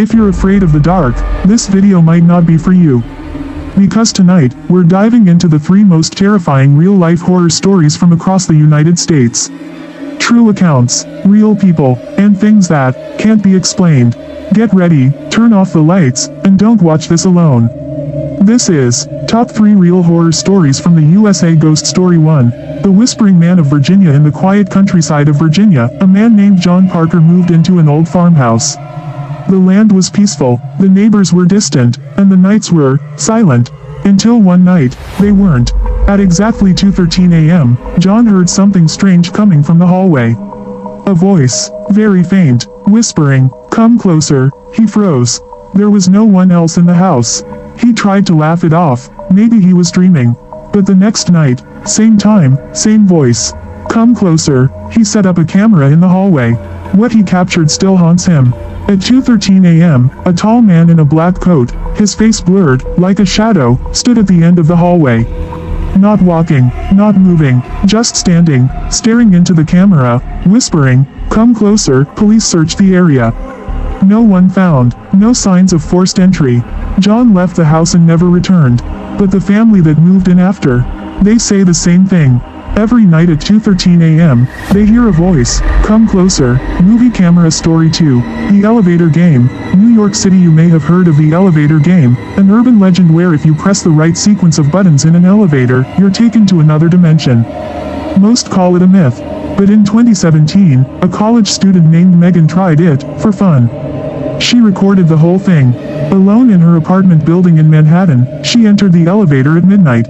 If you're afraid of the dark, this video might not be for you. Because tonight, we're diving into the 3 most terrifying real-life horror stories from across the United States. True accounts, real people, and things that can't be explained. Get ready, turn off the lights, and don't watch this alone. This is Top 3 Real Horror Stories from the USA. Ghost Story 1. The Whispering Man of Virginia. In the quiet countryside of Virginia, a man named John Parker moved into an old farmhouse. The land was peaceful, the neighbors were distant, and the nights were silent. Until one night, they weren't. At exactly 2:13 a.m., John heard something strange coming from the hallway. A voice, very faint, whispering, "Come closer." He froze. There was no one else in the house. He tried to laugh it off, maybe he was dreaming. But the next night, same time, same voice. "Come closer." He set up a camera in the hallway. What he captured still haunts him. At 2:13 a.m., a tall man in a black coat, his face blurred, like a shadow, stood at the end of the hallway. Not walking, not moving, just standing, staring into the camera, whispering, "Come closer." Police searched the area. No one found, no signs of forced entry. John left the house and never returned. But the family that moved in after, they say the same thing. Every night at 2:13 a.m., they hear a voice, "Come closer." Movie Camera Story 2. The Elevator Game. New York City. You may have heard of the elevator game, an urban legend where if you press the right sequence of buttons in an elevator, you're taken to another dimension. Most call it a myth. But in 2017, a college student named Megan tried it, for fun. She recorded the whole thing. Alone in her apartment building in Manhattan, she entered the elevator at midnight.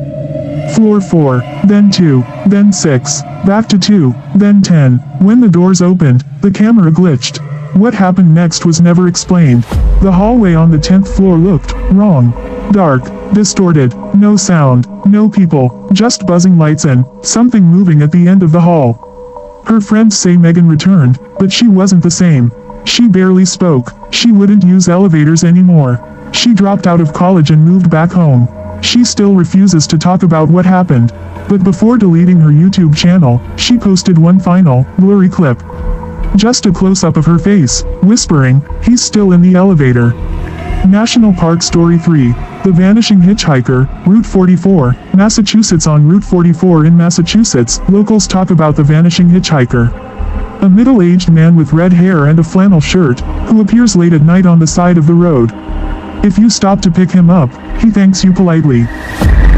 Floor 4, then 2, then 6, back to 2, then 10. When the doors opened, the camera glitched. What happened next was never explained. The hallway on the 10th floor looked wrong. Dark, distorted, no sound, no people, just buzzing lights and something moving at the end of the hall. Her friends say Megan returned, but she wasn't the same. She barely spoke. She wouldn't use elevators anymore. She dropped out of college and moved back home. She still refuses to talk about what happened. But before deleting her YouTube channel, she posted one final, blurry clip. Just a close-up of her face, whispering, "He's still in the elevator." National Park Story 3. The Vanishing Hitchhiker, Route 44, Massachusetts. On Route 44 in Massachusetts, locals talk about the vanishing hitchhiker. A middle-aged man with red hair and a flannel shirt, who appears late at night on the side of the road. If you stop to pick him up, he thanks you politely.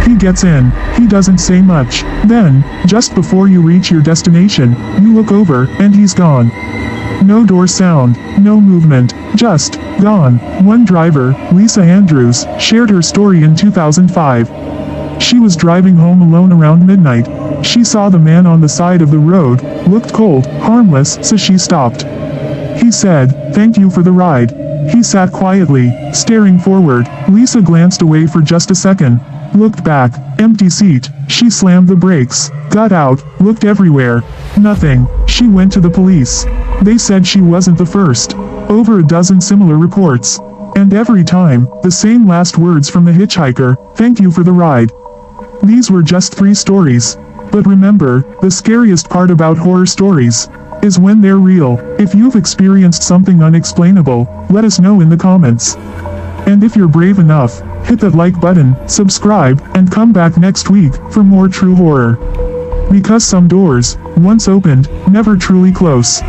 He gets in, he doesn't say much. Then, just before you reach your destination, you look over, and he's gone. No door sound, no movement, just gone. One driver, Lisa Andrews, shared her story in 2005. She was driving home alone around midnight. She saw the man on the side of the road, looked cold, harmless, so she stopped. He said, "Thank you for the ride." He sat quietly, staring forward. Lisa glanced away for just a second. Looked back, empty seat. She slammed the brakes, got out, looked everywhere. Nothing. She went to the police. They said she wasn't the first. Over a dozen similar reports. And every time, the same last words from the hitchhiker, "Thank you for the ride." These were just 3 stories. But remember, the scariest part about horror stories is when they're real. If you've experienced something unexplainable, let us know in the comments. And if you're brave enough, hit that like button, subscribe, and come back next week for more true horror. Because some doors, once opened, never truly close.